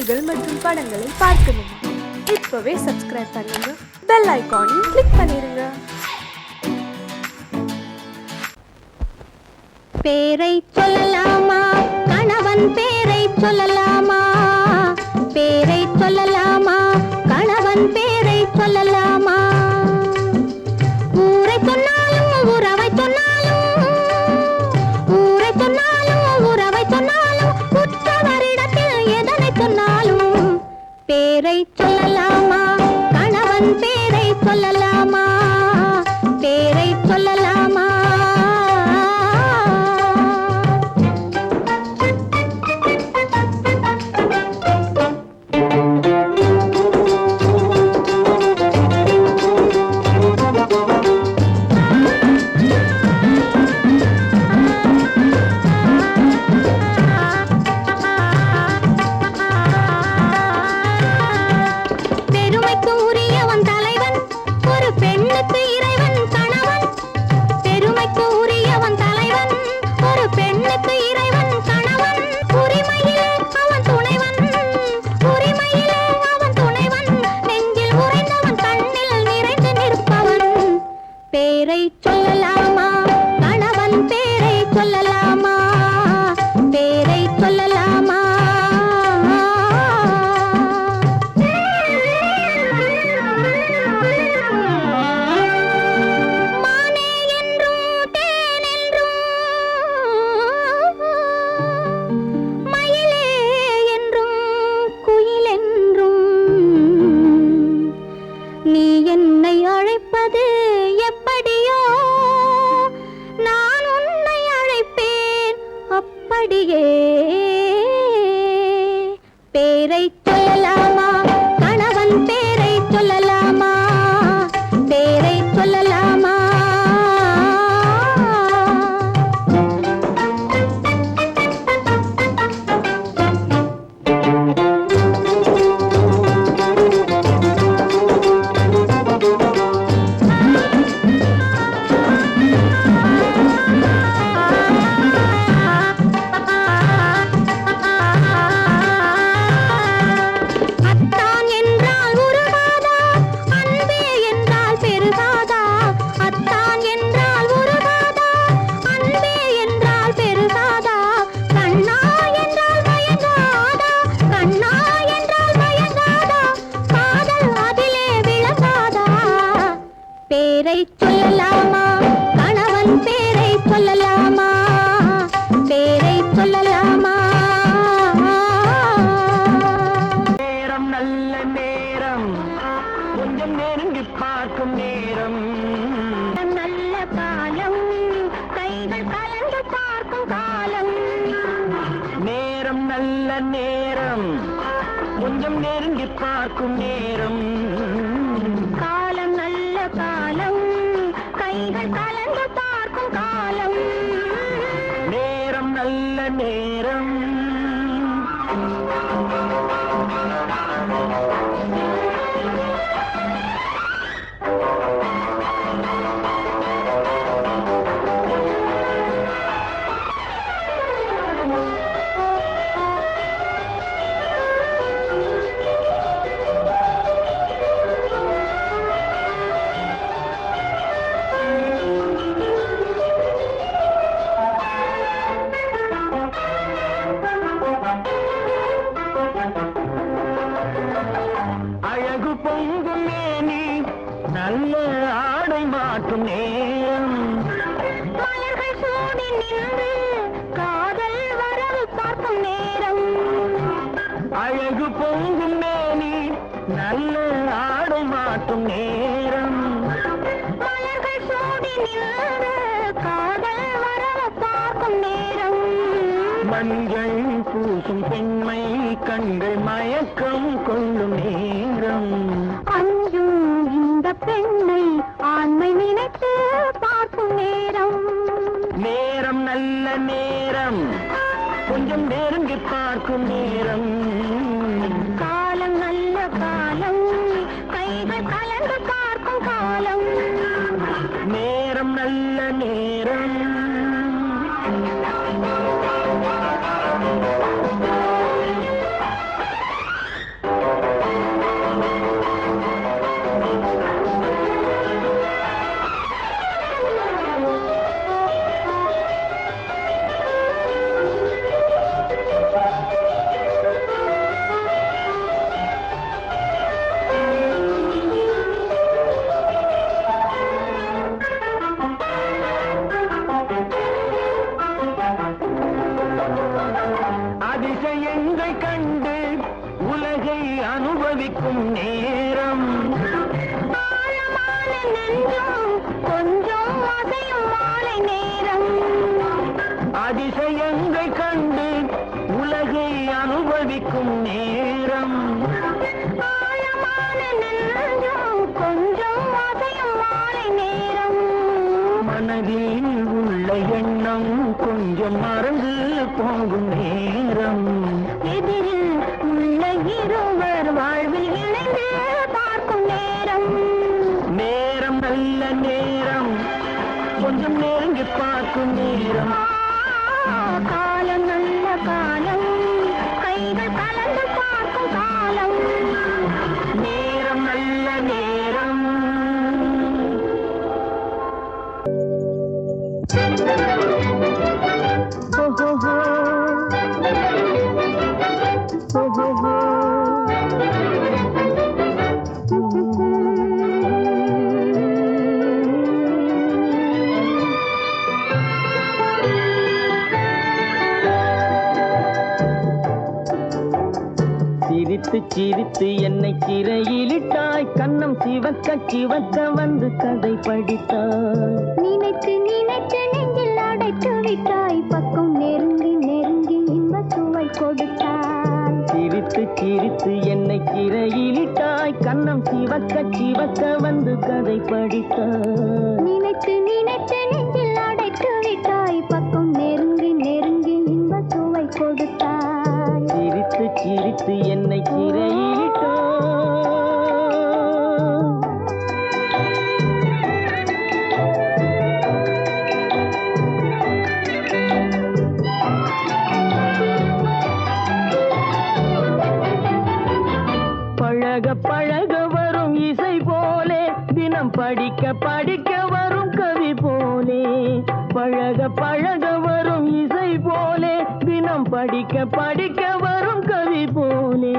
செய்திகள் மற்றும் படங்களை பார்க்கணுமா? இப்பவே சப்ஸ்கிரைப் பண்ணுங்க, பெல் ஐகானையும் கிளிக் பண்ணிருங்க. பேரை சொல்லலாமா, கணவன் பேரை சொல்லலாமா? பேரை சொல்லலாமா, கணவன் பேரை சொல்லலாமா? ஊரை சொன்னாலும் உறவை சொன்னாலும், ஊரை சொன்னாலும் உறவை சொன்னாலும், உற்றவரிடத்தில் எதனை சொன்னாலும் பேரை சொல்லலாமா, கணவன் பேரை சொல்லலாமா? பேரை சொல்லலாமா? பேரை சொல்லலாமா, கணவன் பேரை சொல்லலாமா? பேரை சொல்லலாமா? மானே என்றும் தேன் என்றும், மயிலே என்றும் குயில் என்றும், நீ என்னை அழைப்பது எப்படியோ, நான் உன்னை அழைப்பேன் அப்படியே. பேரை சொல்லலாமா, கணவன் பேரை சொல்லலாமா? பேரை சொல்லலாமா? பேரை சொல்லலாமா, கணவன் பேரை சொல்லலாமா? பேரை சொல்லலாமா? நேரம் நல்ல நேரம், கொஞ்சம் நெருங்கி பார்க்கும் நேரம். நல்ல காலம், கைகள் கலந்து பார்க்கும் காலம். நேரம் நல்ல நேரம், கொஞ்சம் நெருங்கி பார்க்கும் நேரம். காலம் நல்ல காலம், கைகள் கலந்து பார்க்கும் காலம். நேரம் நல்ல நேரம். அழகு பொங்கும் மேனி, நல்ல ஆடை மாற்றும் நேரம். மலர்கள் சூடி நின்று காதல் வரவு பார்க்கும் நேரம். அழகு பொங்கும் மேனி, நல்ல ஆடை மாற்றும் நேரம். மலர்கள் சூடி நின்று காதல் வரவு பார்க்கும் நேரம். மஞ்சள் பூசும் பெண்மை கண்கள் மயக்கம் கொள்ளும் நேரம். அஞ்சும் இந்த பெண்ணை ஆண்மை நினைத்து பார்க்கும் நேரம். நேரம் நல்ல நேரம், கொஞ்சம் நெருங்கி பார்க்கும் நேரம். காலம் நல்ல காலம், கைகள் கலந்து பார்க்கும் காலம். நேரம் நல்ல நேரம். கண்டு உலகை அனுபவிக்கும் நேரம். ஆழமான நெஞ்சம் கொஞ்சம் அசையும் மாலை நேரம். அதிசயங்கள் கண்டு உலகை அனுபவிக்கும் நேரம். ஆழமான நெஞ்சம் கொஞ்சம் அசையும் மாலை நேரம். மனதில் உள்ள எண்ணம் கொஞ்சம் மறந்து போகும் நேரம். எதிரில் உள்ள இருவர் வாழ்வில் இணைந்து பார்க்கும் நேரம். நேரம் நல்ல நேரம், கொஞ்சம் நெருங்கி பார்க்கும் நேரம். காலம் நல்ல காலம், கைகள் கலந்து பார்க்கும் காலம். நேரம் நல்ல நேரம். ஓஹோஹோ. ஓஹோஹோ. சிரித்து சிரித்து என்னை சிறையிலிட்டாய், கண்ணம் சிவக்க சிவக்க வந்து கதை படித்தாய். நினைத்து நினைத்து நெஞ்சில் அடைத்து விட்டாய், பக்கம் நெருங்கி நெருங்கி இன்ப சுவை கொடுத்தாய். சிரித்து சிரித்து என்னை சிறையிலிட்டாய், கண்ணம் சிவக்க சிவக்க வந்து கதை படித்தாய். நினைத்து நினைத்து நெஞ்சில் அடைத்து விட்டாய், பக்கம் நெருங்கி நெருங்கி இன்ப சுவை கொடுத்தாய். சிரித்து சிரித்து என்னை சிறையிலிட்டாய். பழக பழக வரும் இசை போலே, தினம் படிக்க படிக்க வரும் கவி போலே. பழக பழக வரும் இசை போலே, தினம் படிக்க படிக்க வரும் கவி போலே.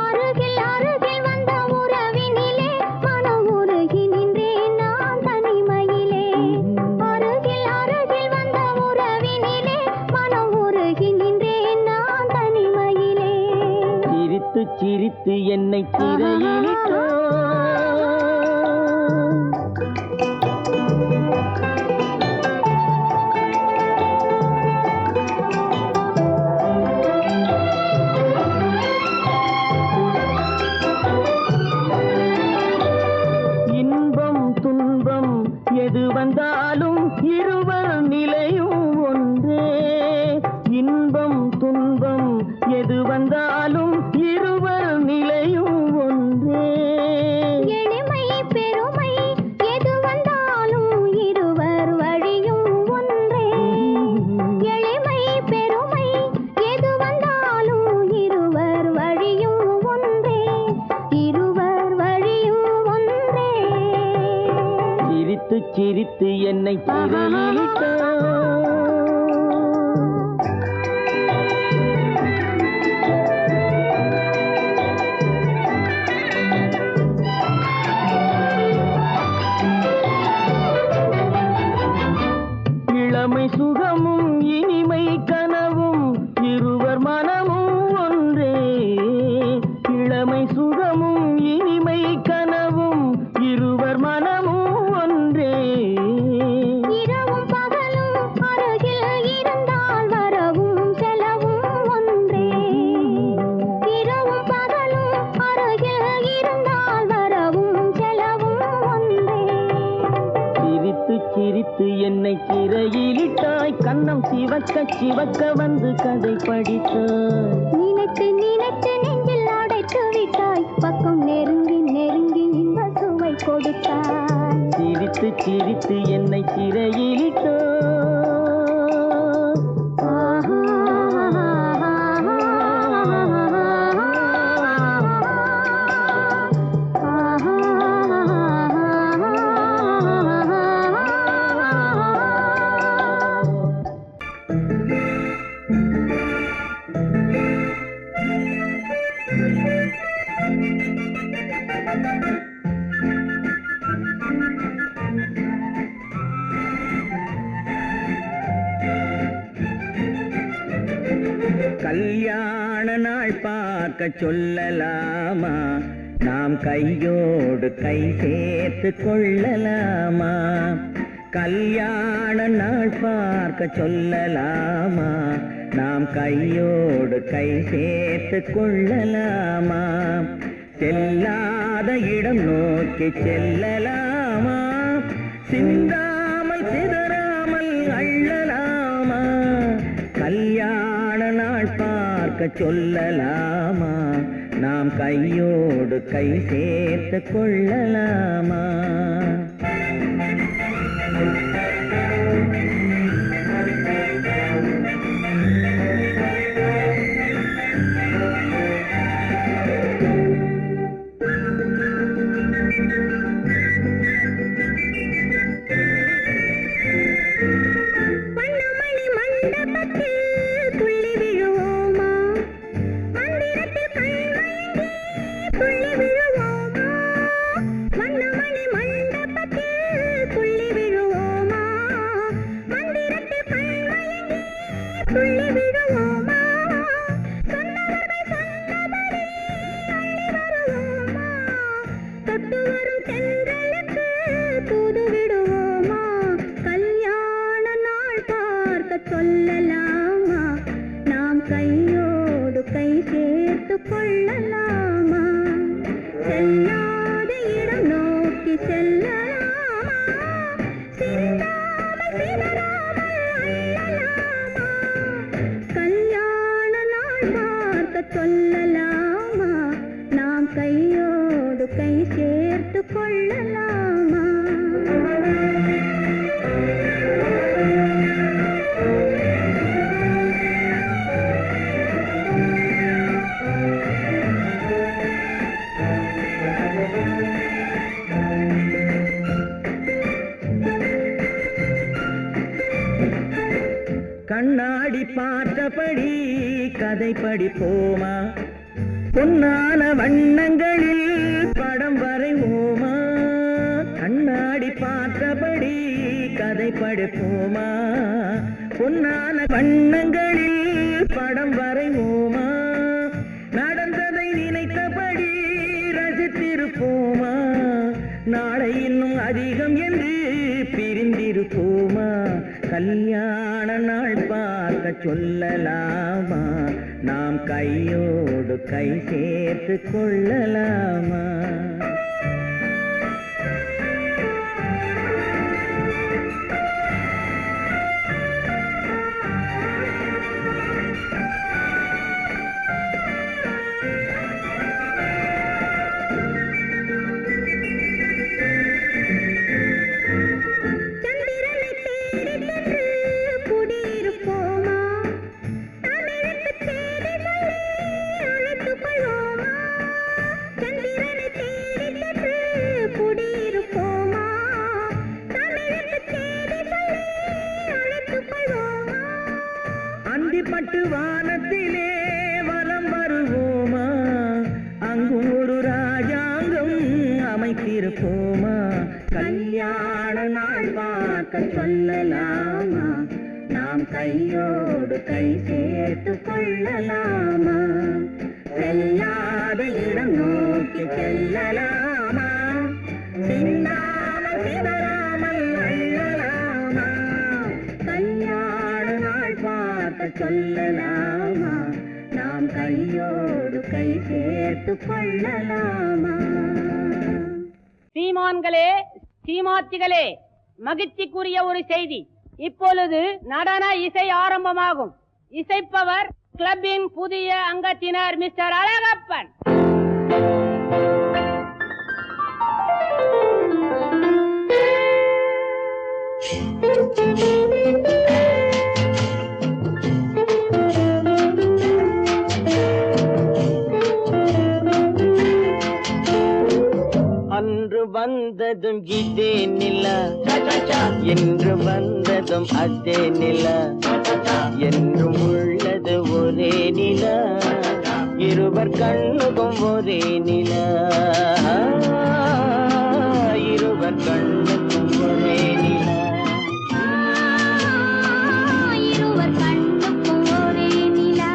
அருகில் அருகில் வந்த உறவினிலே மனம் உருகி நின்றேன் நான் தனிமையிலே. அருகில் அருகில் வந்த உறவினிலே மனம் உருகி நின்றேன் நான் தனிமையிலே. சிரித்து சிரித்து என்னை சிறையிலிட்டாய். இன்பம் துன்பம் எது வந்தாலும் இருவர் நிலையும் ஒன்றே. இன்பம் துன்பம் எது வந்தாலும் இருவர் நிலையும் ஒன்றே. எளிமை பெருமை எது வந்தாலும் இருவர் வழியும் ஒன்றே. எளிமை பெருமை எது வந்தாலும் இருவர் வழியும் ஒன்றே. இருவர் வழியும் ஒன்றே. சிரித்து சிரித்து என்னை சிறையிலிட்டாய். இளமை சுகமும் இனிமை கனவும் இருவர் மனமும் ஒன்றே. இளமை சுகமும் இனிமை கனவும் இருவர் மனமும் ஒன்றே. இரவும் பகலும் அருகில் இருந்தால் வரவும் செலவும் ஒன்றே. இரவும் பகலும் அருகில் இருந்தால் வரவும் செலவும் ஒன்றே. சிரித்து சிரித்து என்னை சிறையிலிட்டாய், கண்ணம் சிவக்க சிவக்க வந்து கதை படித்தாய். நினைத்து நினைத்து நெஞ்சில் அடைத்து விட்டாய், பக்கம் நெருங்கி நெருங்கி இன்ப சுவை கொடுத்தாய். சிரித்து சிரித்து என்னை சிறையிலிட்டாய். கல்யாண நாள் பார்க்க சொல்லலாமா, நாம் கையோடு கை சேர்த்து கொள்ளலாமா, கல்யாண நாள் பார்க்க சொல்லலாமா, நாம் கையோடு கை சேர்த்து கொள்ளலாமா, செல்லாத இடம் நோக்கி செல்லலாமா, சிந்தாமல் சிதறாமல் அள்ளலாமா, கல்யாண நாள் பார்க்க சொல்லலாமா, நாம் கையோடு கை சேர்த்து கொள்ளலாமா. கண்ணாடி பார்த்தபடி கதை படிப்போமா, பொன்னான வண்ணங்களில் படம் வரைவோமா, கண்ணாடி பார்த்தபடி கதை படிப்போமா, பொன்னான வண்ணங்களில் படம் வரைவோமா, நடந்ததை நினைத்தபடி ரசித்திருப்போமா, நாளை இன்னும் அதிகம் என்று பிரிந்திருப்போமா, கல்யாண நாள் பார்க்க சொல்லலாமா, நாம் கையோடு கை சேர்த்து கொள்ளலாமா. பட்டு வானத்திலே வலம் வருவோமா, அங்கு ஒரு ராஜாங்கம் அமைத்திருப்போமா, கல்யாண நாள் பார்க்க சொல்லலாமா, நாம் கையோடு கை சேர்த்து கொள்ளலாமா, செல்லாத இடம் நோக்கி செல்லலாமா, சிந்தாமல் சிதறாமல் அள்ளலாமா, கல்யாண நாள் பார்க்க சொல்லலாமா, நாம் கையோடு கை சேர்த்து கொள்ளலாமா. சீமான்களே, சீமாத்திகளே, மகிழ்ச்சிக்குரிய ஒரு செய்தி. இப்பொழுது நடன இசை ஆரம்பமாகும். இசைப்பவர் கிளப்பின் புதிய அங்கத்தினர் மிஸ்டர் அழகப்பன். அன்று வந்ததும் இதே நிலா, என்று வந்ததும் அதே நிலா, என்றும் உள்ளது ஒரே நிலா, இருவர் கண்ணுக்கும் ஒரே நிலா, இருவர் கண்ணுக்கும் ஒரே நிலா, இருவர் கண்ணுக்கும் ஒரே நிலா,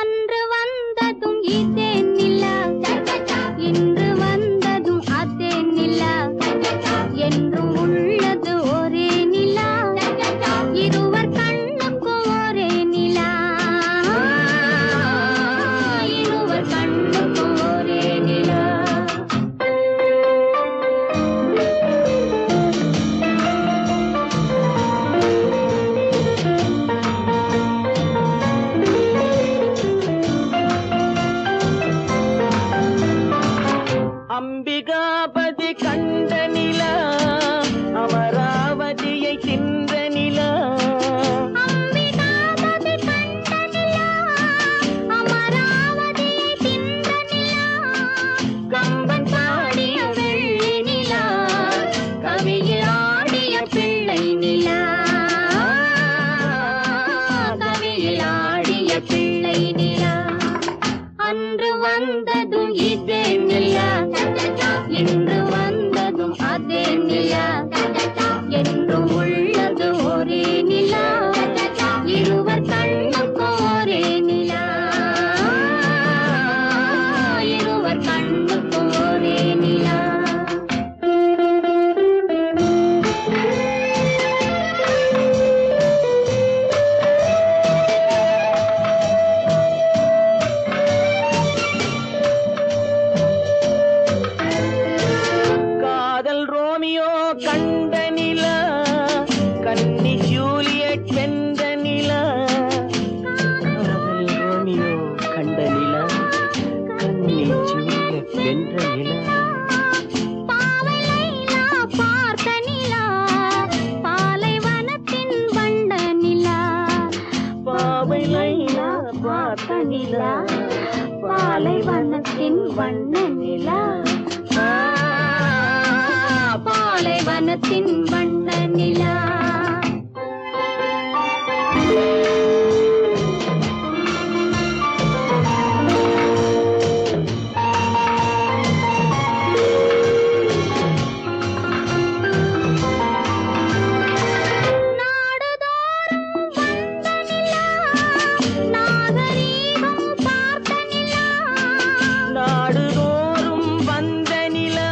அன்று வந்தது வந்ததும் இதே நிலா, இன்று வந்ததும் அதே நிலா, என்றும் உள்ளது ஒரே நிலா, இருவர் கண்ணுக்கு ஒரே நிலா, இருவர் கண்ணுக்கு ஒரே நிலா. காதல் ரோமியோ கண்ட நிலா, கன்னி ஜூலியட் வென்ற நிலா. காதல் ரோமியோ கண்ட நிலா, கன்னி ஜூலியட் வென்ற நிலா. பாவை லைலா பார்த்த நிலா, பாலைவனத்தின் வண்ண நிலா, பாவை லைலா பார்த்த நிலா, பாலைவனத்தின் வண்ண நிலா, பாலைவனத்தின் வண்ண நிலா. நாடுதோறும் வந்த நிலா,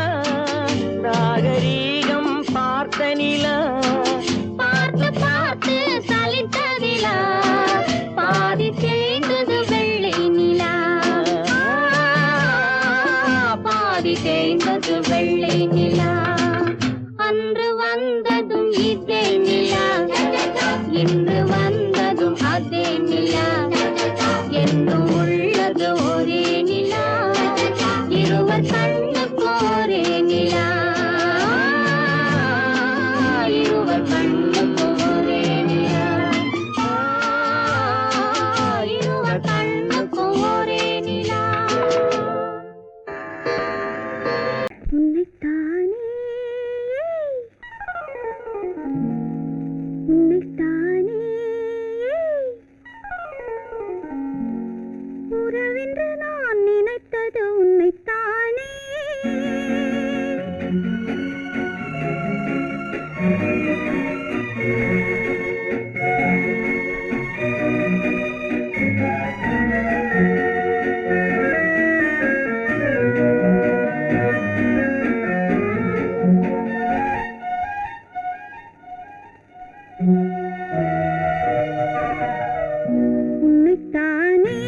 நாகரீகம் பார்த்த நிலா. பார்த்து பார்த்து சலித்த நிலா, பாதி தேய்ந்தது வெள்ளை நிலா, பாதி தேய்ந்தது வெள்ளை நிலா. அன்று வந்ததும் இதே நிலா, இன்று வந்ததும் அதே நிலா, என்றும் உள்ளது ஒரே நிலா, இருவர் கண்ணுக்கு ஒரே நிலா, இருவர் கண்ணுக்கு ஒரே நிலா, இருவர் கண்ணுக்கு ஒரே நிலா. உன்னைத்தானே உன்னைத்தானே உறவென்று நான் நினைத்தது உன்னைத்தானே. உன்னைத்தானே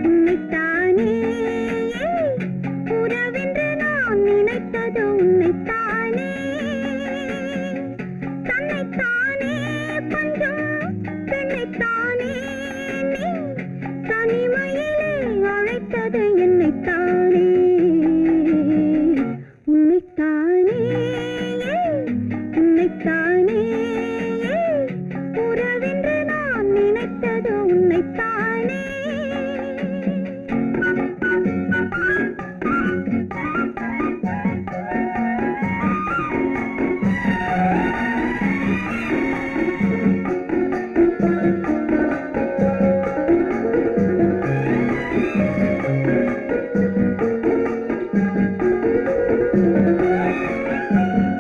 உன்னைத்தானே உறவென்று நான் நினைத்தது உன்னைத்தானே. தன்னைத்தானே பஞ்சம் பெண்ணைத்தானே நீ, தனிமையிலே அழைத்தது என்னைத்தானே. உன்னைத்தானே உன்னைத்தானே உறவென்று நான் நினைத்தது உன்னைத்தானே.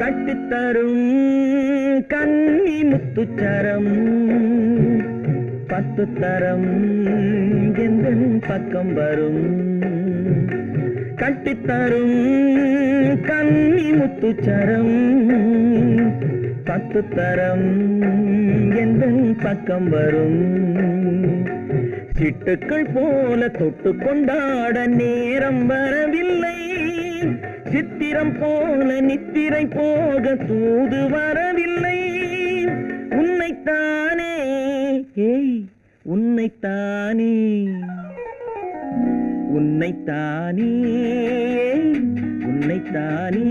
கட்டுத்தரும் கன்னி முத்துச்சரம், 10 தரம் எந்தன் பக்கம் வரும். கட்டித்தரும் கன்னி முத்துச்சரம், 10 தரம் எந்தன் பக்கம் வரும். சிட்டுக்கள் போல தொட்டு கொண்டாட நேரம் வரவில்லை, சித்திரம் போல நித்திரை போக தூது வரவில்லை. உன்னைத்தானே ஏய் உன்னைத்தானே, உன்னைத்தானே உன்னைத்தானே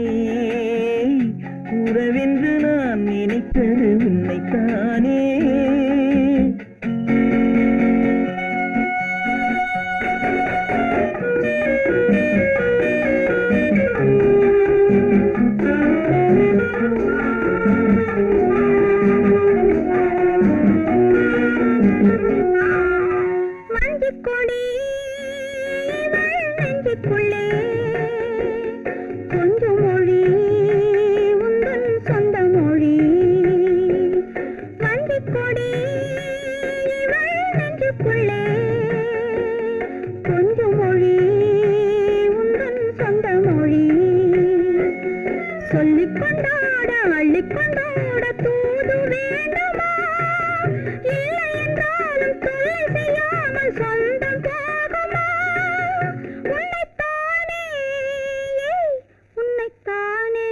உறவென்று நான் நினைத்தது உன்னைத்தானே. நெஞ்சுக்குள்ளே கொஞ்சம் மொழி உந்தன் சொந்த மொழி வஞ்சிக் கொடி இவள் நெஞ்சுக்குள்ளே கொஞ்சம் மொழி உந்தன் சொந்த மொழி சொல்லிக் கொண்டாட அள்ளிக் கொண்டாட தூது வேண்டுமா இல்லை என்றாலும் தொல்லை செய்யாமல் சொந்தம் போகுமா உன்னைத்தானே உன்னைத்தானே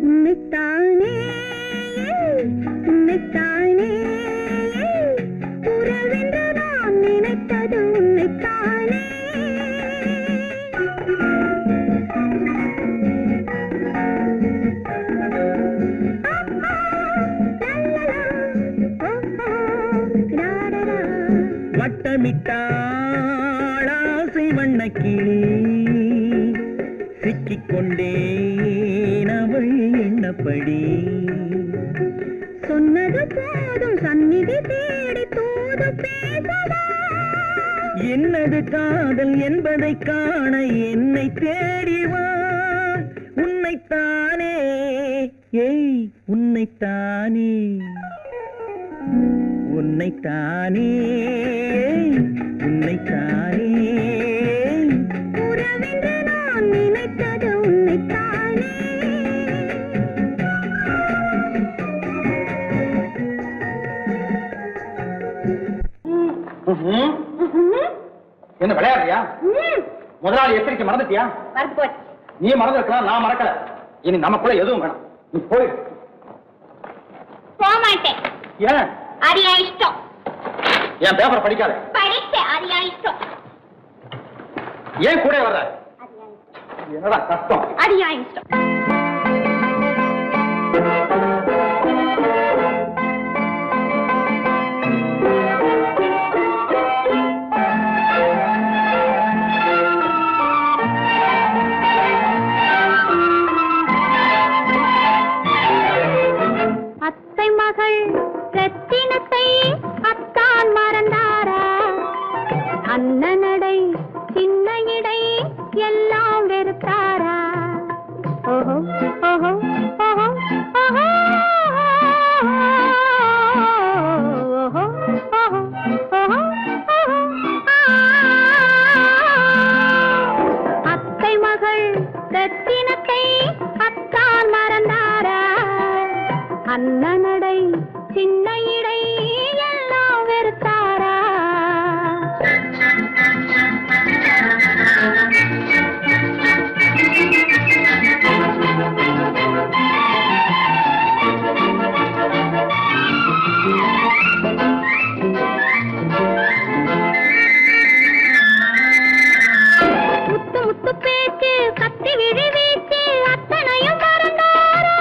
உன்னைத்தானே உன்னைத்தானே உறவென்று நான் நினைத்தது உன்னைத்தானே வட்டமிட்டாளாசை வண்ணக்கிளி சிக்கிக்கொண்டேன் அவள் எண்ணப்படி சொன்னது போதும் சந்நிதி தேடி தூது பேசவா என்னது காதல் என்பதை காண என்னை தேடிவா உன்னைத்தானே ஏய் உன்னைத்தானே உன்னைத்தானே உன்னைத்தானே உறவென்று நான் நினைத்தது உன்னைத்தானே என்ன விளையாடுறியா? முதலாளி எச்சரிக்கை மறந்துட்டியா? மறந்து போச்சு. நீ மறந்துருக்கலாம், நான் மறக்கல. இனி நமக்குள்ள எதுவும் வேணாம், நீ போய். போக மாட்டேன். ஏன்? அரியா இஷ்டம். என் பேப்பர் படிக்காத. படித்தேன். அரியா இஷ்டம். ஏன் கூட வர்ற? என்னடா கஷ்டம்? அரியா இஷ்டம். அத்தை மகள் ரத்தினத்தை அத்தான் மறந்தாரா அண்ணனடை சின்ன இடை எல்லாம் வெறுத்தாரா ஓஹோ ஓஹோ ஓஹோ ஓஹோ ஓஹோ ஓஹோ ஓஹோ அத்தை மகள் ரத்தினத்தை அத்தான் மறந்தாரா அண்ணனடை சின்ன இடை எல்லாம் வெறுத்தாரா முத்து முத்து பேச்சு கத்தி விழி வீச்சு அத்தனையும் மறந்தாரா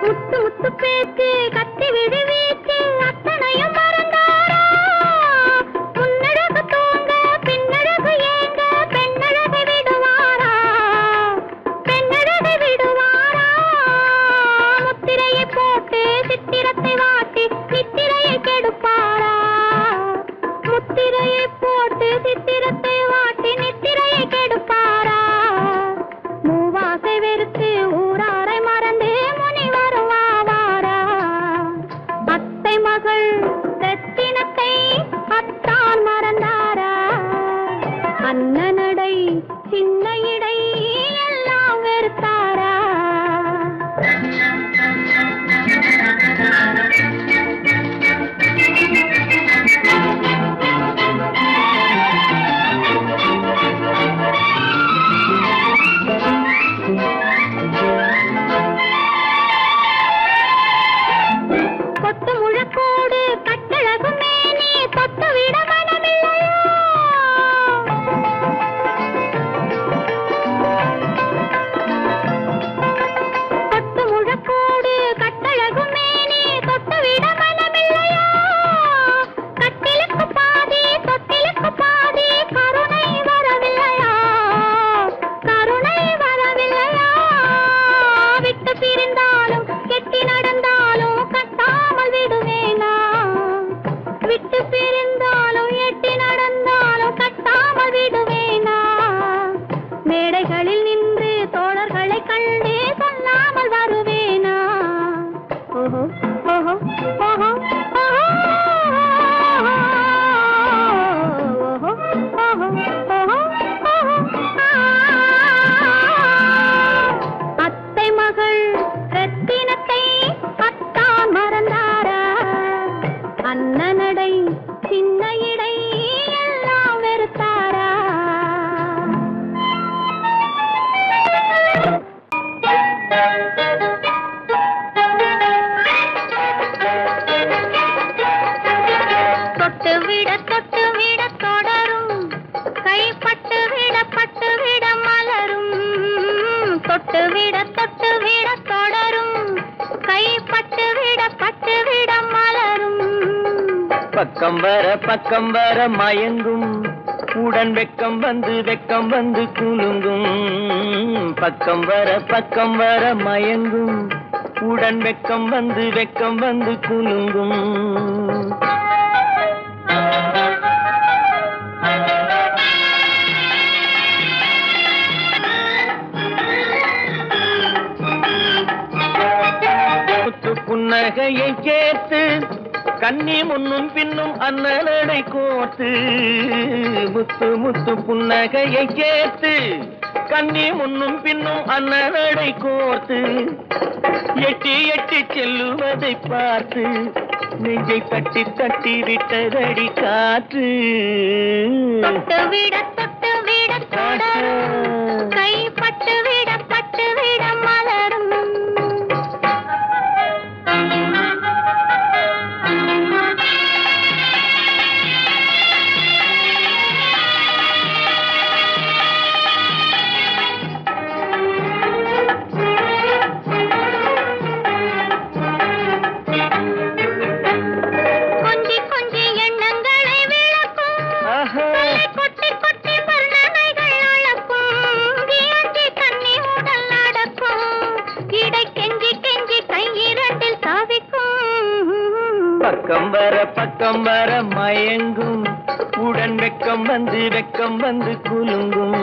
முத்து முத்து பேச்சு கத்தி விழி வீச்சு அத்தனையும் மறந்தாரா முன்னழகு தூங்க பின்னழகு ஏங்க பெண்ணழகை விடுவாரா பெண்ணழகை விடுவாரா முத்திரையை போட்டு சித்திரத்தை வாட்டி நித்திரையை கெடுப்பாரா முத்திரையை போட்டு சித்திரத்தை வாட்டி நித்திரையை கெடுப்பாரா மூவாசை வெறுத்து ஊராரை மறந்து முனி வருவாரா ஓஹோ ஓஹோ ஓஹோ அத்தை மகள் ரத்தினத்தை அத்தான் மறந்தாரா அண்ணனடை சின்ன இடை எல்லாம் வெறுத்தாரா தொட்டு விட தொடரும் கைப்பட்டு விட மலரும் தொட்டு விட தொடரும் கைப்பட்டு விட மலரும் பக்கம் வர மயங்கும் உடன் வெக்கம் வந்து குலுங்கும் பக்கம் வர மயங்கும் உடன் வெக்கம் வந்து குலுங்கும் புன்னகையை சேர்த்து கண்ணி முன்னும் பின்னும் அண்ணனடை கோர்த்து முத்து புன்னகையை சேர்த்து கண்ணி முன்னும் பின்னும் அண்ணனடை கோர்த்து எட்டி செல்லுவதை பார்த்து நெஞ்சை தட்டி விட்டதடி காற்று தொட்டு விட தொடரும் கைப்பட்டு விட மலரும் கொஞ்சி எண்ணங்களை விளக்கும் கொட்டி வர்ணனைகள் அளக்கும் வியஞ்சி கண்ணி உடல் நடக்கும் இடை கெஞ்சி கையிரண்டில் சாவிக்கும் பக்கம் வர மயங்கும் உடன் வெக்கம் வந்து குலுங்கும்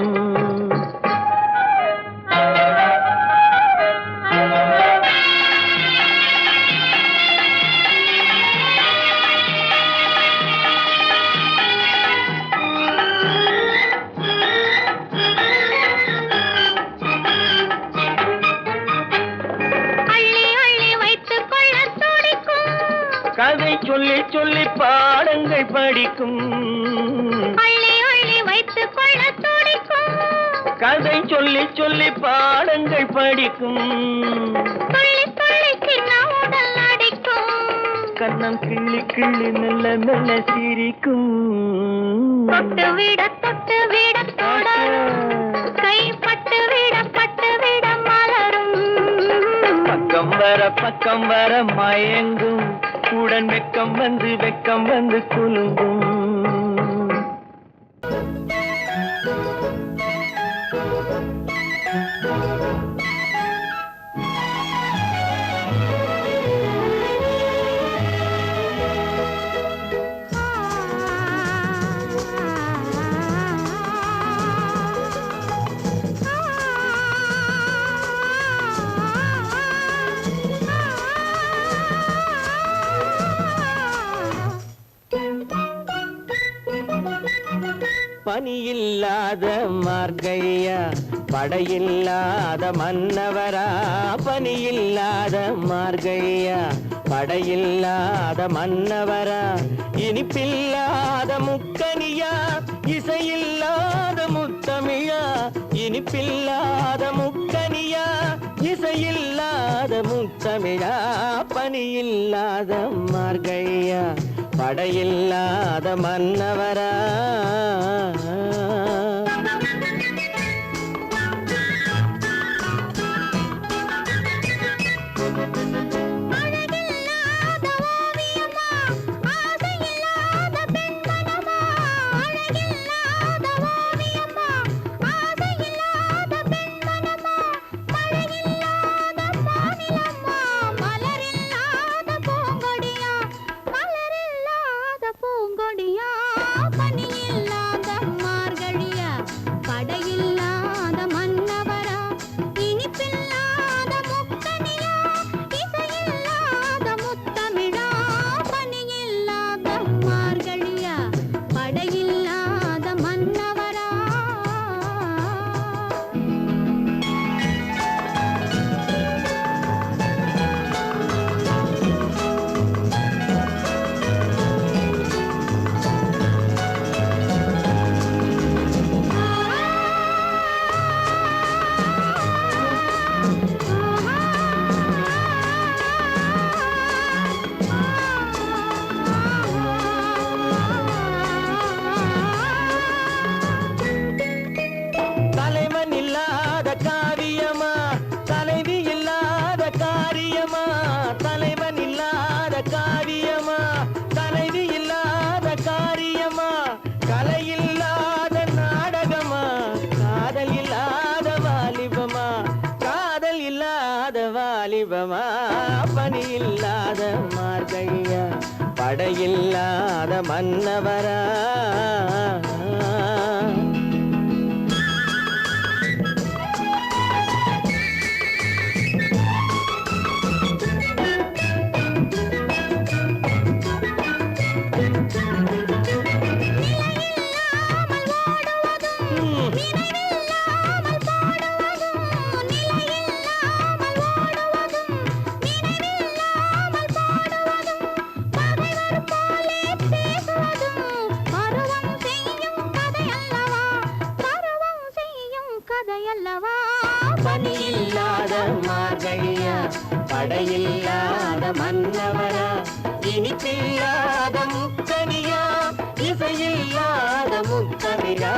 கதை சொல்லி பாடங்கள் படிக்கும் அள்ளி வைத்துக் கொள்ள துடிக்கும் கதை சொல்லி பாடங்கள் படிக்கும் துள்ளி சின்ன உடல் நடிக்கும் கண்ணம் கிள்ளி மெல்ல சிரிக்கும் தொட்டு விட தொடரும் கைப்பட்டு விட மலரும் பக்கம் வர மயங்கும் உடன் வெக்கம் வந்து குலுங்கும் பனியில்லாத மார்கழியா படையில்லாத மன்னவரா பனியில்லாத மார்கழியா படையில்லாத மன்னவரா இனிப்பில்லாத முக்கனியா இசையில்லாத முத்தமிழா இனிப்பில்லாத முக்கனியா இசையில்லாத முத்தமிழா பனியில்லாத மார்கழியா படையில்லாத மன்னவரா பனியில்லாத இல்லாத மார்கழியா படையில்லாத மன்னவரா பனியில்லாத மார்கழியா படையில்லாத மன்னவரா இனிப்பில்லாத முக்கனியா இசையில்லாத முக்கவிழா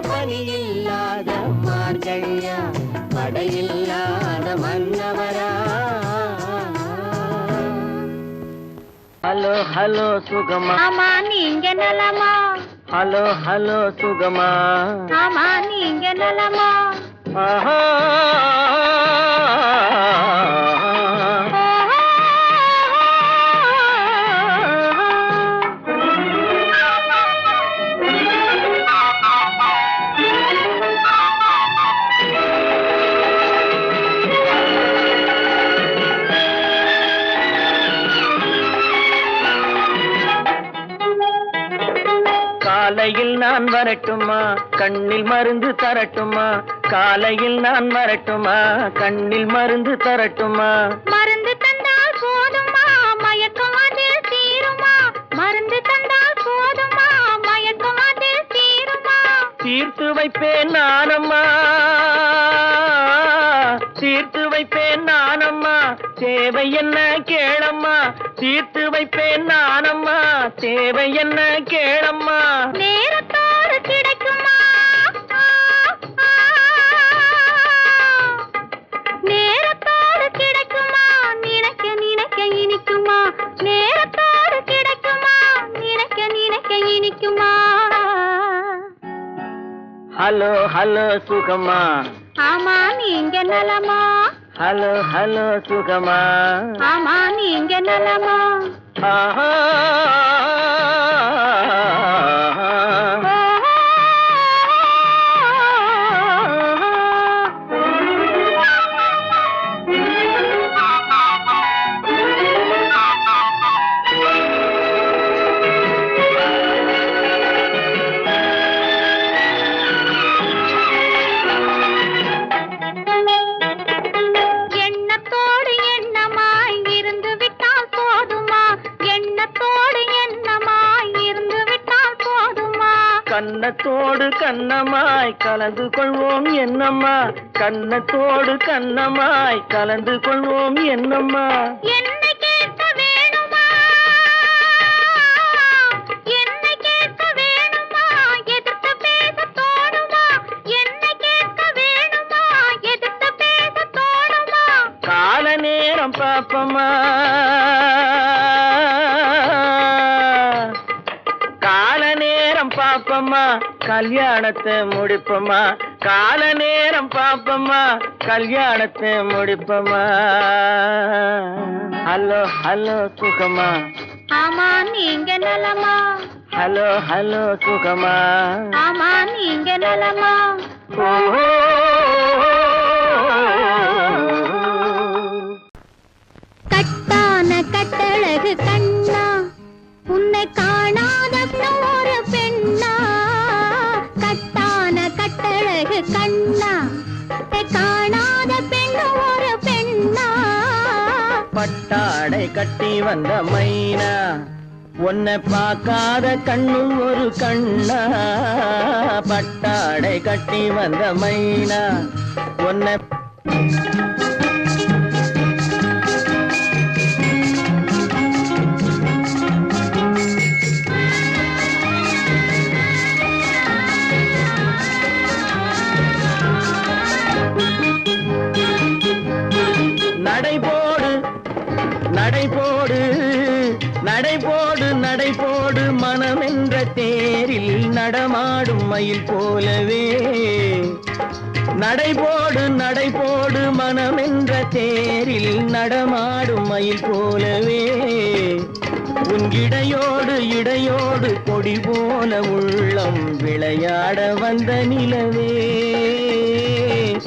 பனியில்லாத மார்கழியா படையில்லாத மன்னவரா ஹலோ ஹலோ சுகமா ஆமா நீங்க நலமா ஹலோ ஹலோ சுகமா ஆமா நீங்க நலமா ஆஹா காலையில் நான் வரட்டுமா கண்ணில் மருந்து தரட்டுமா காலையில் நான் வரட்டுமா கண்ணில் மருந்து தரட்டுமா மருந்து தந்தால் போதுமா மயக்கம் அதில் தீருமா மருந்து தந்தால் போதுமா மயக்கம் அதில் தீருமா தீர்த்து வைப்பேன் நானம்மா தீர்த்து வைப்பேன் நானம்மா தேவை என்ன கேளம்மா தீர்த்து வைப்பேன் நானம்மா தேவை என்ன கேளம்மா நேரத்தோடு கிடைக்குமா நேரத்தோடு கிடைக்குமா நினைக்க நினைக்க இனிக்குமா நேரத்தோடு கிடைக்குமா நினைக்க நினைக்க இனிக்குமா ஹலோ ஹலோ சுகமா ஆமா நீங்க நலமா ஹலோ ஹலோ சுகமா ஆமா நீங்க நலமா ஆஹா எண்ணத்தோடு எண்ணமாய் இருந்து விட்டால் போதுமா எண்ணத்தோடு எண்ணமாய் இருந்து விட்டால் போதுமா கன்னத்தோடு கண்ணமாய் கலந்து கொள்வோம் என்னம்மா கன்னத்தோடு கண்ணமாய் கலந்து கொள்வோம் என்னம்மா என்னை கேட்க வேணுமா என்னை கேட்க வேணுமா எதிர்த்து பேச தோணுமா என்னை கேட்க வேணுமா எதிர்த்து பேச தோணுமா கால நேரம் பாப்பமா கால நேரம் பாப்பமா கல்யாணத்தை முடிப்பமா கால நேரம் பாப்பமா கல்யாணத்தை முடிப்பமா ஹலோ ஹலோ சுகமா ஆமா நீங்க நலமா ஹலோ ஹலோ சுகமா ஆமா நீங்க நலமா ஓஹோ கட்டான கட்டழகு கண்ணா உன்னை காணாத ஒரு பெண்ணா கட்டான கட்டழகு கண்ணா உன்னை காணாத பெண் ஒரு பெண்ணா பட்டாடை கட்டி வந்த மைனா உன்னை பார்க்காத கண்ணும் ஒரு கண்ணா பட்டாடை கட்டி வந்த மைனா உன்னை நடைபோடு நடைபோடு நடைபோடு நடைபோடு மனமென்ற தேரில் நடமாடும் மயில் போலவே நடைபோடு நடைபோடு மனமென்ற தேரில் நடமாடும் மயில் போலவே உன் இடையோடு இடையோடு கொடி போல உள்ளம் விளையாட வந்த நிலவே.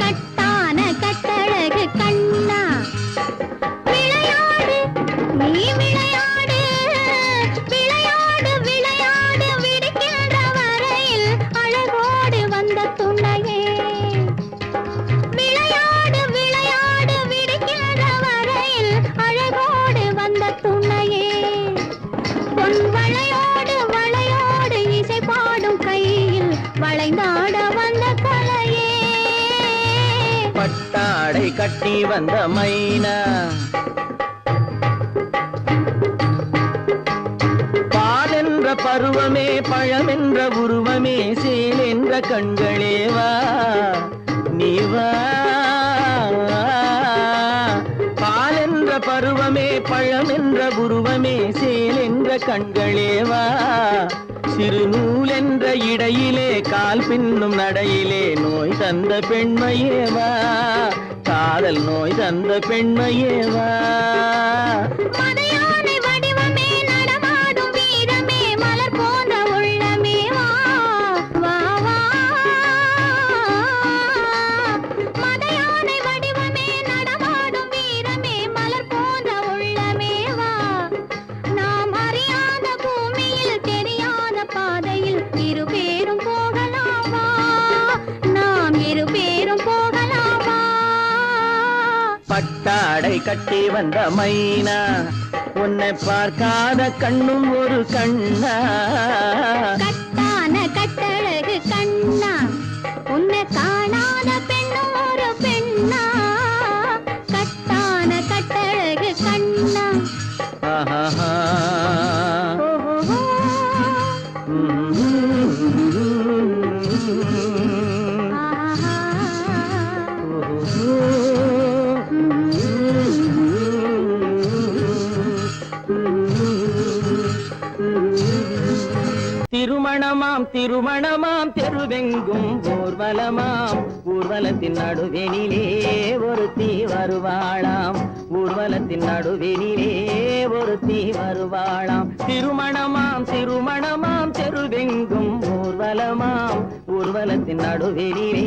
கட்டான கட்டழகு கண்ணா விளையாடு நீ விளையாடு விளையாடு விளையாடு விடுகின்ற வரையில் அழகோடு வந்த துணையே விளையாடு விளையாடு விடுகின்ற வரையில் அழகோடு வந்த துணையே பொன் வளையோடு வளையோடு இசை பாடும் கையில் வளைந்தாட வந்த கலையே பட்டாடை கட்டி வந்த மைனா பாலென்ற பருவமே பழமென்ற உருவமே சேல் என்ற கண்களே வா நீ வா. பாலென்ற பருவமே பழமென்ற உருவமே சேல் என்ற கண்களே வா. சிறு நூல் என்ற இடையிலே கால் பின்னும் நடையிலே நோய் தந்த பெண்மையேவா காதல் நோய் தந்த பெண்மையேவா. மதையானை வடிவமே நடமாடும் வீரமே மலர் போன்ற உள்ளமே வா வா வா. மதையானை வடிவமே நடமாடும் வீரமே மலர் போன்ற உள்ளமே வா. நாம் அறியாத பூமியில் தெரியாத பாதையில் இருபேரும் போகலாமா நாம் இருபேரும் போகலாமா. பட்டாடை கட்டி வந்த மைனா உன்னை பார்க்காத கண்ணும் ஒரு கண்ணா. கட்டான கட்டழகு கண்ணா உன்னை காணாத பெண்ணும் ஒரு பெண்ணா. கட்டான கட்டழகு கண்ணா ஆஹா. ஓஹோ. ஆஹா. திருமணமாம் திருமணமாம் தெருவெங்கும் ஊர்வலமாம் ஊர்வலத்தின் நடுவெனிலே ஒருத்தி வருவாளாம் ஊர்வலத்தின் நடுவெனிலே ஒருத்தி வருவாளாம். திருமணமாம் திருமணமாம் தெருவெங்கும் ஊர்வலமாம் ஊர்வலத்தின் நடுவெனிலே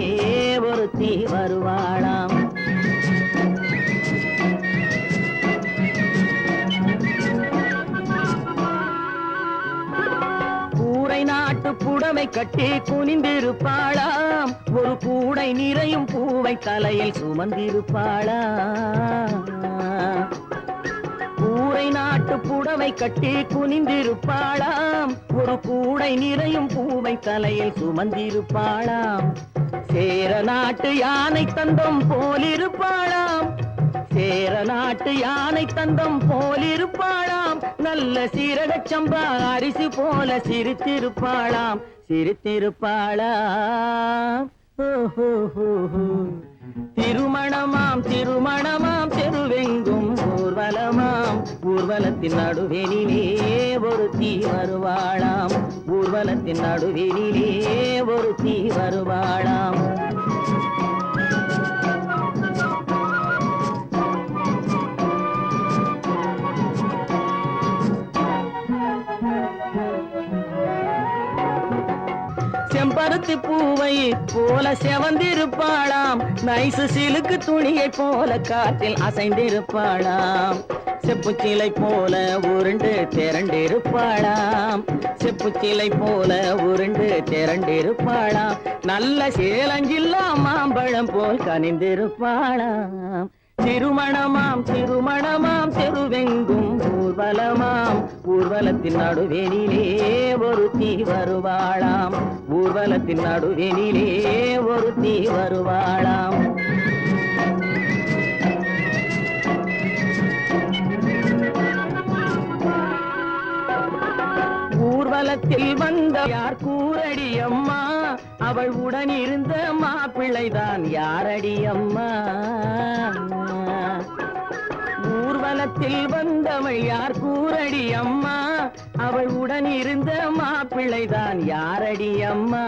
ஒருத்தி வருவாளாம். கூரை நாட்டு புடவை கட்டி குனிந்திருப்பாளாம் ஒரு கூடை நிறையும் பூவை தலையில் சுமந்திருப்பாளாம். கூரை நாட்டு புடவை கட்டி குனிந்திருப்பாளாம் ஒரு கூடை நிறையும் பூவை தலையில் சுமந்திருப்பாளாம். சேர நாட்டு யானை தந்தம் போலிருப்பாளாம் சேர நாட்டு யானை தந்தம் போலிருப்பாளாம். நல்ல சீரகச் சம்பா அரிசி போல சிரித்திருப்பாளாம் சிரித்திருப்பாளாம். திருமணமாம் திருமணமாம் தெருவெங்கும் ஊர்வலமாம் ஊர்வலத்தின் நடுவெனிலே ஒருத்தி வருவாளாம் ஊர்வலத்தின் நடுவெனிலே ஒருத்தி வருவாளாம். செம்பருத்தி பூவை போல செவந்திருப்பாளாம் நைசு சிலுக்கு துணியை போல காற்றில் அசைந்திருப்பாளாம். செப்புச்சிலை போல உருண்டு திரண்டிருப்பாளாம் செப்புச்சிலை போல உருண்டு திரண்டிருப்பாளாம். நல்ல சேலஞ்சில்லா மாம்பழம் போல் கனிந்திருப்பாளாம். திருமணமாம் திருமணமாம் தெருவெங்கும் ஊர்வலமாம் ஊர்வலத்தின் நடுவெனிலே ஒருத்தி வருவாளாம் ஊர்வலத்தின் நடுவெனிலே ஒருத்தி வருவாளாம். ஊர்வலத்தில் வந்த யார் கூரடி அம்மா அவள் உடன் இருந்த மாப்பிள்ளைதான் யாரடி அம்மா. ஊர்வலத்தில் வந்தவள் யார் கூரடி அம்மா அவள் உடன் இருந்த மாப்பிள்ளைதான் யாரடி அம்மா?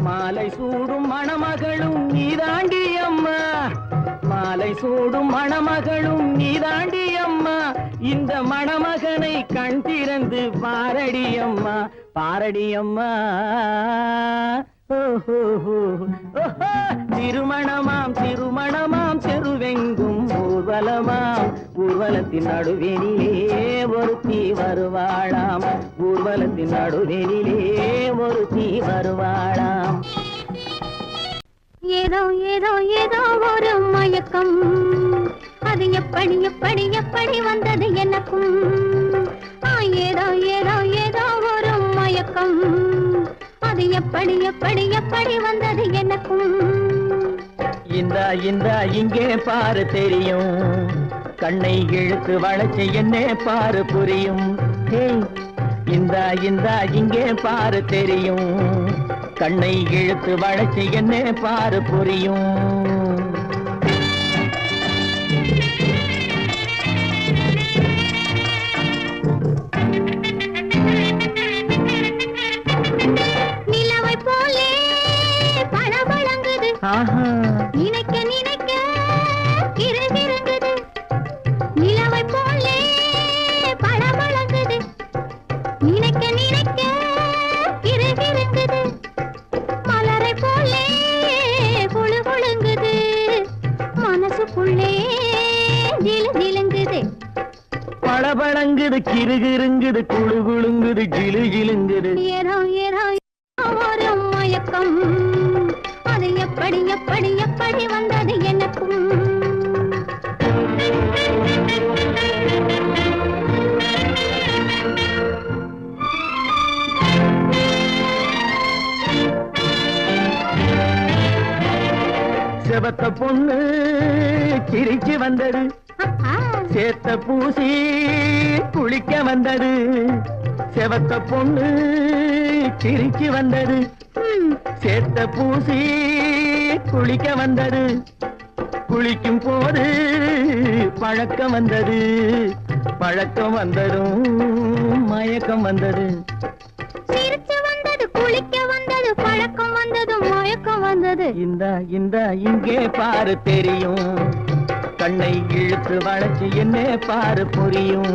மாலை சூடும் மணமகளும் நீதாண்டி அம்மா. மாலை சூடும் மணமகளும் நீதாண்டி அம்மா. இந்த மணமகனை கண் திறந்து பாரடி அம்மா, பாரடி அம்மா. திருமணமாம் திருமணமாம் தெருவெங்கும் ஊர்வலமாம். ஊர்வலத்தின் நடுவெளியிலே ஒருத்தி வருவாளாம். ஊர்வலத்தின் நடுவெளியிலே ஒருத்தி வருவாளாம். ஏதோ ஏதோ ஏதோ ஒரு மயக்கம், அது எப்படி எப்படி எப்படி வந்தது எனக்கும். ஏதோ ஏதோ ஏதோ ஒரு மயக்கம், அது எப்படி எப்படி எப்படி வந்தது எனக்கும். இந்தா இந்தா இங்கே பாரு தெரியும், கண்ணை இழுத்து வளைச்சு என்ன பாரு புரியும். இந்தா இந்தா இங்கே பாரு தெரியும், கண்ணை இழுத்து வளைச்சு என்ன பாரு புரியும். நிலவை போலே பளபளங்குது, நினைக்க நினைக்க கிறுகிறுங்குது. நிலவை போலே பளபளங்குது, நினைக்க நினைக்க கிறுகிறுங்குது. மலரை போலே குழு குழுங்குது, மனசுக்குள்ளே ஜிலு ஜிலுங்குது. பளபளங்குது கிறுகிறுங்குது குழு குழுங்குது ஜிலு ஜிலுங்குது. ஏதோ ஏதோ ஒரு மயக்கம், அது எப்படி எப்படி எப்படி வந்தது எனக்கும். செவத்த பொண்ணு சிரிச்சு வந்தது, சேத்த பூசி குளிக்க வந்தது. செவத்த பொண்ணு சிரிச்சு வந்தது, சேத்த பூசி குளிக்க வந்தது. குளிக்கும் போது பழக்கம் வந்தது, பழக்கம் வந்ததும் மயக்கம் வந்தது. சிரிச்சு வந்தது, குளிக்க வந்தது, பழக்கம் வந்தது, மயக்கம் வந்தது. இந்த இந்த இங்கே பாரு தெரியும், கண்ணை இழுத்து வளைச்சு என்ன பாரு புரியும்.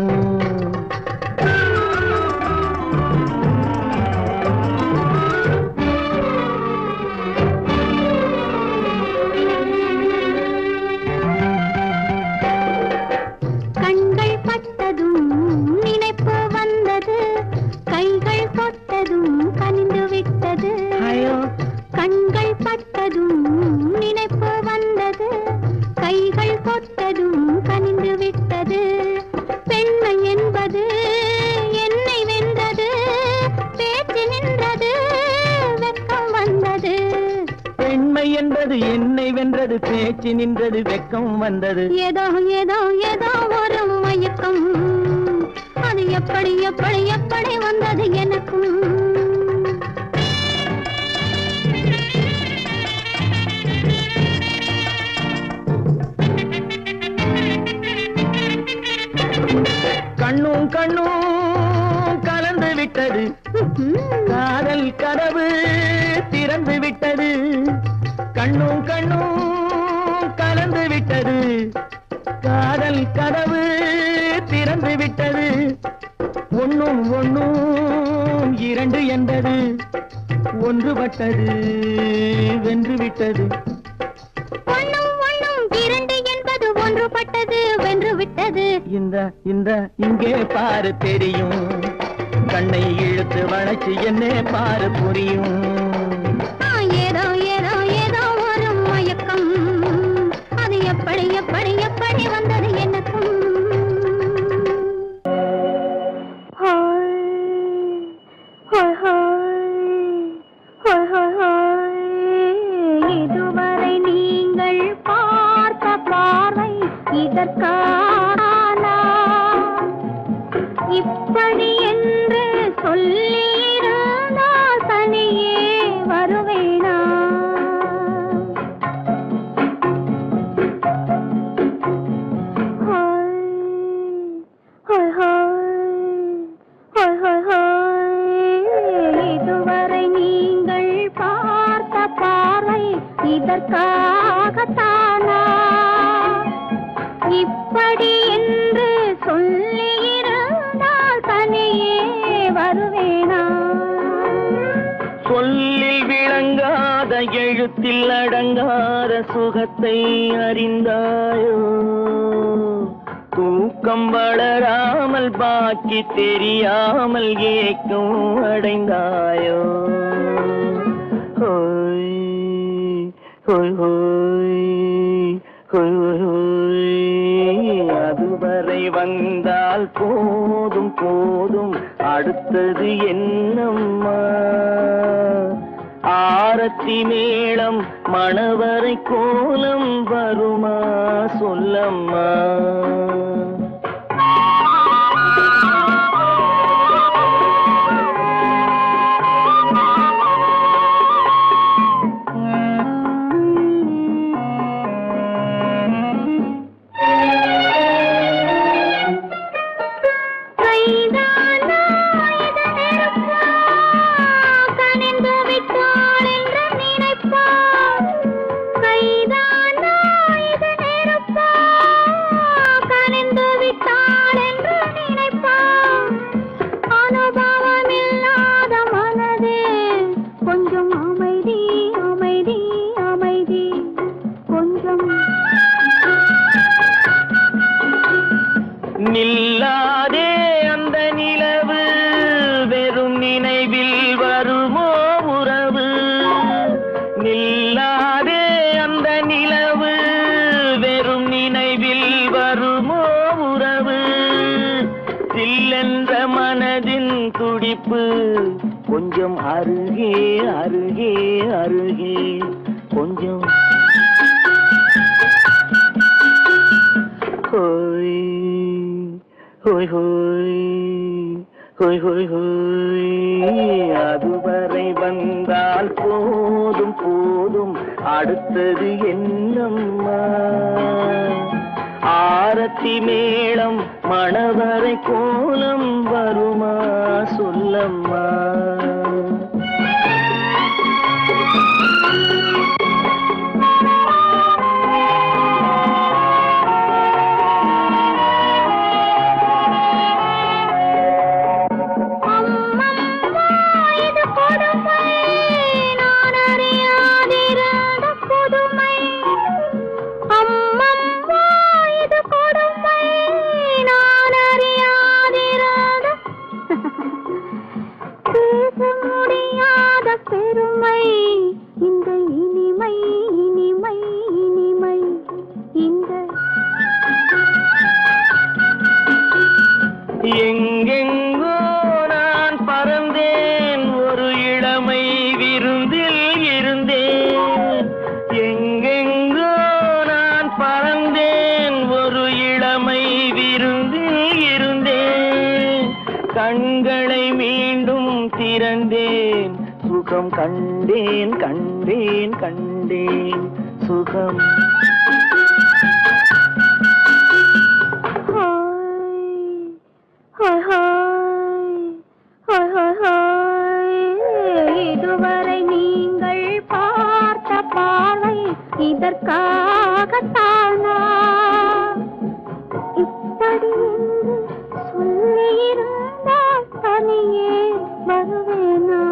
கண்கள் பட்டதும் நினைப்பு வந்தது, கைகள் தொட்டதும் கனிந்து விட்டது. கண்கள் பட்டதும் நினைப்பு வந்தது, கைகள் தொட்டதும் கனிந்து விட்டது. பெண்மை என்பது என்னை வென்றது, பேச்சு நின்றது, வெட்கம் வந்தது. பெண்மை என்பது என்னை வென்றது, பேச்சு நின்றது, வெட்கம் வந்தது. ஏதோ ஏதோ ஏதோ ஒரு மயக்கம், அது எப்படி எப்படி எப்படி வந்தது எனக்கும். கண்ணும் கண்ணும் கலந்து விட்டது, காதல் கதவு திறந்து விட்டது. கண்ணும் கண்ணும் கலந்து விட்டது, காதல் கதவு திறந்து விட்டது. ஒண்ணும் ஒண்ணும் இரண்டு என்பது, ஒன்றுபட்டது வென்று விட்டது. ஒண்ணும் ஒண்ணும் இரண்டு என்பது ஒன்றுபட்டது வென்று விட்டது. இந்த இந்த இங்கே பாரு தெரியும், கண்ணை இழுத்து வளைச்சு என்ன பாரு புரியும். ஏதோ ஏதோ ஏதோ ஒரு மயக்கம், அது எப்படி எப்படி எப்படி வந்தது எனக்கும். இதுவரை நீங்கள் பார்த்த பார்வை இதற்கான, இப்படி என்று சொல்லியிருந்தால் தனியே சொல்லில் விளங்காத எழுத்தில் அடங்காத சுகத்தை அறிந்தாயோ தூக்கம் வளராமல் பாக்கி தெரியாமல் ஏக்கம் அடைந்தாயோ ஹோய் ஹோய் ஹோய் ஹோய் ஹோய் அதுவரை வந்தால் போதும் போதும் அடுத்தது என்னம்மா ஆரத்தி மேளம் மணவரை கோலம் வருமா சொல்லம்மா நில்லாதே அந்த நிலவு வெறும் நினைவில் வருமோ உறவு நில்லாதே அந்த நிலவு வெறும் நினைவில் வருமோ உறவு சில்லென்ற மனதின் துடிப்பு கொஞ்சம் அருகே அருகே அருகே கொஞ்சம் ஹோய் ஹோய் ஹோய் ஹோய் ஹோய் ஹோய் அதுவரை வந்தால் போதும் போதும் அடுத்தது என்னம்மா ஆரத்தி மேளம் மணவரை கோலம் வருமா சொல்லம்மா பெருமை இந்த இனிமை இனிமை இனிமை இந்த எங்கெங்கோ நான் பறந்தேன் ஒரு இளமை விருந்தில் இருந்தேன் எங்கெங்கோ நான் பறந்தேன் ஒரு இளமை விருந்தில் இருந்தேன் கண்களை மீண்டும் திறந்தேன் சுகம் கண்டேன் கண்டேன் கண்டேன் சுகம் இதுவரை நீங்கள் பார்த்த பார்வை இதற்காகத்தானா இப்படி சொல்லியிருந்தால் தனியே வருவேனா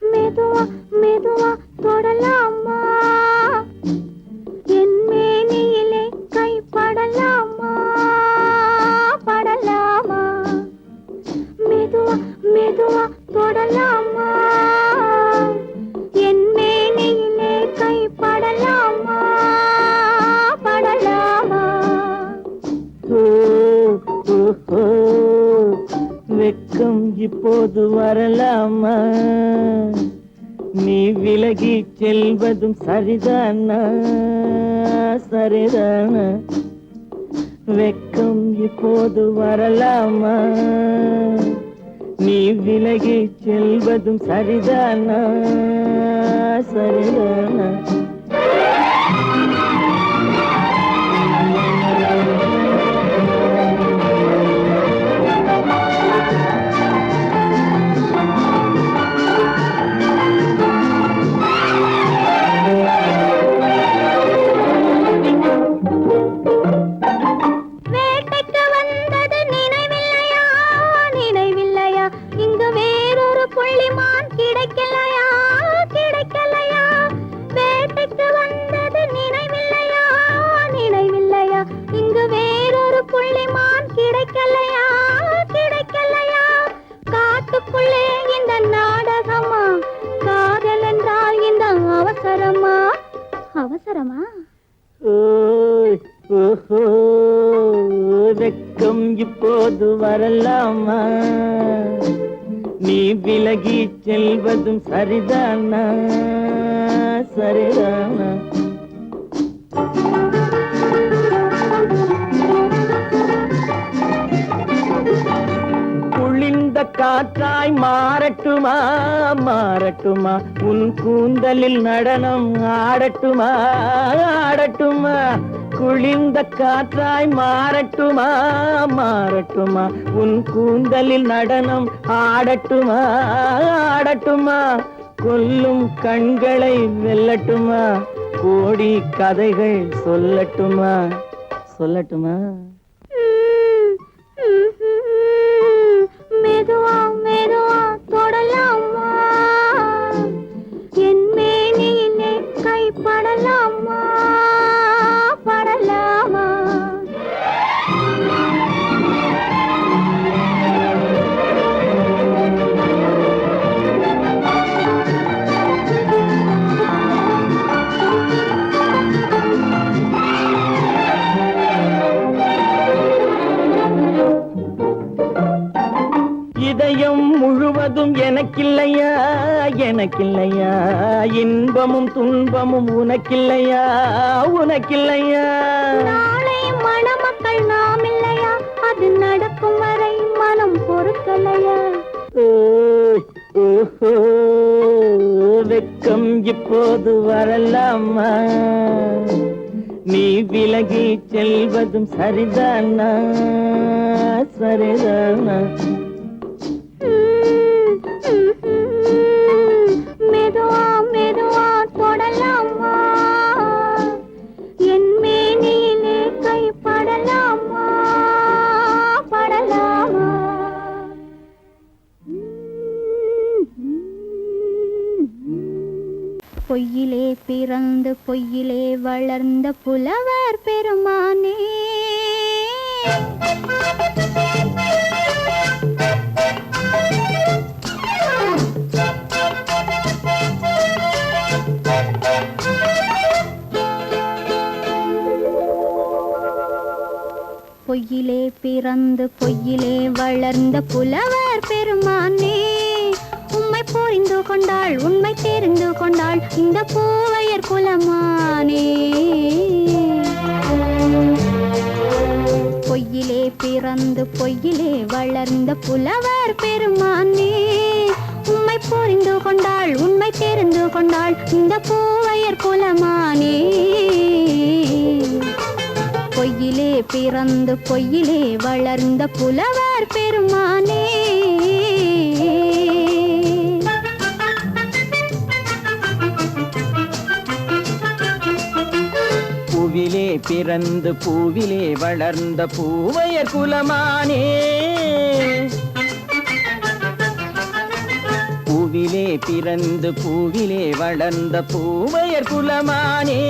மெதுவா மெதுவா தொடலாமா என் மேனியிலே கைப்படலாமா படலாமா மெதுவா மெதுவா தொடலாமா என் மேனியிலே கைப்படலாமா படலாமா வெக்கம் இப்போது வரலாமா நீ விலகி செல்வதும் சரிதானா சரிதானா வெக்கம் இப்போது வரலாமா நீ விலகி செல்வதும் சரிதானா சரிதானா வெக்கம் இப்போது வரலாமா? நீ விலகி செல்வதும் சரிதானா? சரிதானா? குளிர்ந்த காற்றாய் மாறட்டுமா? மாறட்டுமா? உன் கூந்தலில் நடனம் ஆடட்டுமா? ஆடட்டுமா? குளிர்ந்த காற்றாய் மாறட்டுமா? மாறட்டுமா? உன் கூந்தலில் நடனம் ஆடட்டுமா? ஆடட்டுமா? கொல்லும் கண்களை வெல்லட்டுமா? கோடி கதைகள் சொல்லட்டுமா? சொல்லட்டுமா? மெதுவா மெதுவா தொடலாமா? என் மேனியிலே கைப்படலாமா? படலாமா? இதயம் முழுவதும் எனக்கில்லையா? எனக்கில்லையா? இன்பமும் துன்பமும் உனக்கில்லையா? உனக்கில்லையா? நாளை மணமக்கள் நாம் இல்லையா? அது நடக்கும் வரை மனம் பொறுக்கலையா? ஓஹோ, வெக்கம் இப்போது வரலாமா? நீ விலகி செல்வதும் சரிதானா? சரிதானா? மெதுவா மெதுவா தொடலாமா? என் மேனியிலே கைப்படலாமா? படலாமா? பொய்யிலே பிறந்து பொய்யிலே வளர்ந்த புலவர் பெருமானே, பொய்யிலே பிறந்து பொய்யிலே வளர்ந்த புலவர் பெருமானே, உம்மை புரிந்து கொண்டாள் உண்மை தெரிந்து கொண்டாள் இந்த பூவையர் குலமானே. பொய்யிலே பிறந்து பொய்யிலே வளர்ந்த புலவர் பெருமானே, உம்மை புரிந்து கொண்டாள் உண்மை தெரிந்து கொண்டாள் இந்த பூவையர் குலமானே. பொய்யிலே பிறந்து பொய்யிலே வளர்ந்த புலவர் பெருமானே. பூவிலே பிறந்து பூவிலே வளர்ந்த பூவையர் குலமானே. பூவிலே பிறந்து பூவிலே வளர்ந்த பூவையர் குலமானே,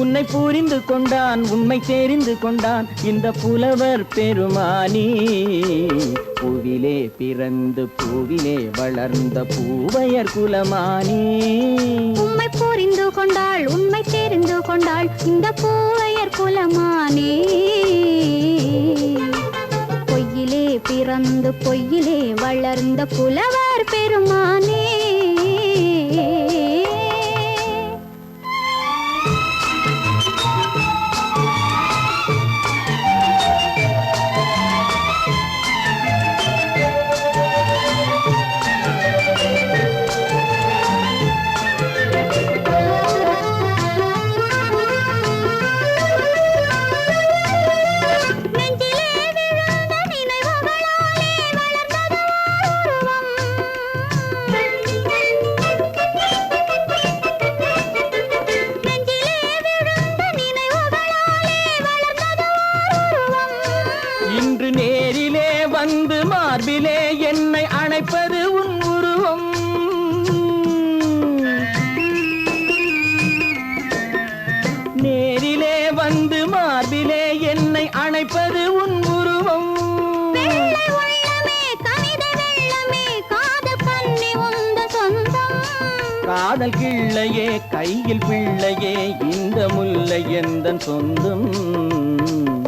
உன்னை புரிந்து கொண்டான் உண்மை தெரிந்து கொண்டான் இந்த புலவர் பெருமானே. பூவிலே பிறந்து பூவிலே வளர்ந்த பூவையர் குலமானே, உம்மை புரிந்து கொண்டாள் உண்மை தெரிந்து கொண்டாள் இந்த பூவையர் குலமானே. பொய்யிலே பிறந்து பொய்யிலே வளர்ந்த புலவர் பெருமானே. இன்று நேரிலே வந்து மார்பிலே என்னை அணைப்பது உன் உருவம். நேரிலே வந்து மார்பிலே என்னை அணைப்பது உன் உருவம். காதல் கிள்ளையே கையில் பிள்ளையே இந்த முல்லை எந்தன் சொந்தம்.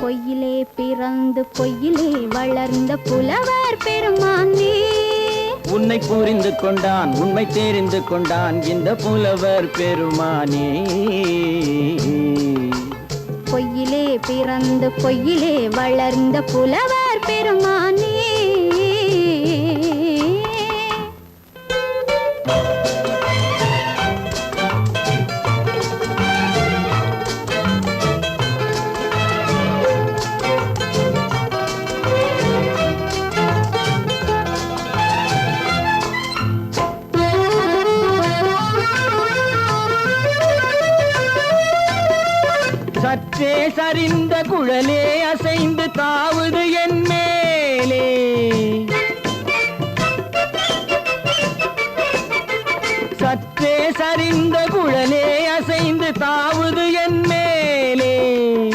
பொய்யிலே பிறந்து பொய்யிலே வளர்ந்த புலவர் பெருமானே. உன்னை புரிந்து கொண்டான் உண்மை தெரிந்து கொண்டான் இந்த புலவர் பெருமானே. பொய்யிலே பிறந்து பொய்யிலே வளர்ந்த புலவர் பெருமானே. சற்றே சரிந்த குழலே அசைந்து தாவுது என் மேலே. சற்றே சரிந்த குழலே அசைந்து தாவுது என் மேலே.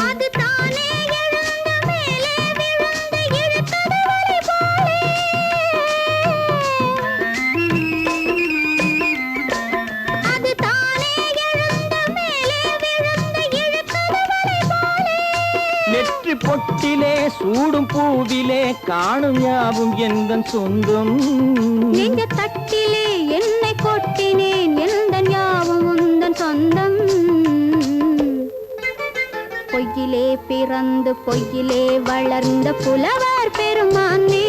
அது தானே எழுந்த மேலே விழுந்து இழுத்தது வலை போலே. அது தானே எழுந்த மேலே விழுந்து இழுத்தது வலை போலே. நெற்றி பொட்டிலே சூடும் பூவிலே காணும் யாவும் எந்தன் சொந்தம். நெஞ்ச தட்டிலே என்னை கொட்டினேன் எந்தன் யாவும் உந்தன் சொந்தம். பொய்யிலே பிறந்து பொய்யிலே வளர்ந்த புலவர் பெருமானே.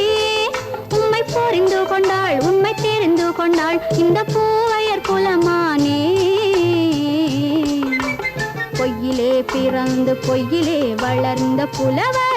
உம்மை புரிந்து கொண்டாள் உண்மை தெரிந்து கொண்டாள் இந்த பூவையர் குலமானே. பொய்யிலே பிறந்து பொய்யிலே வளர்ந்த புலவர்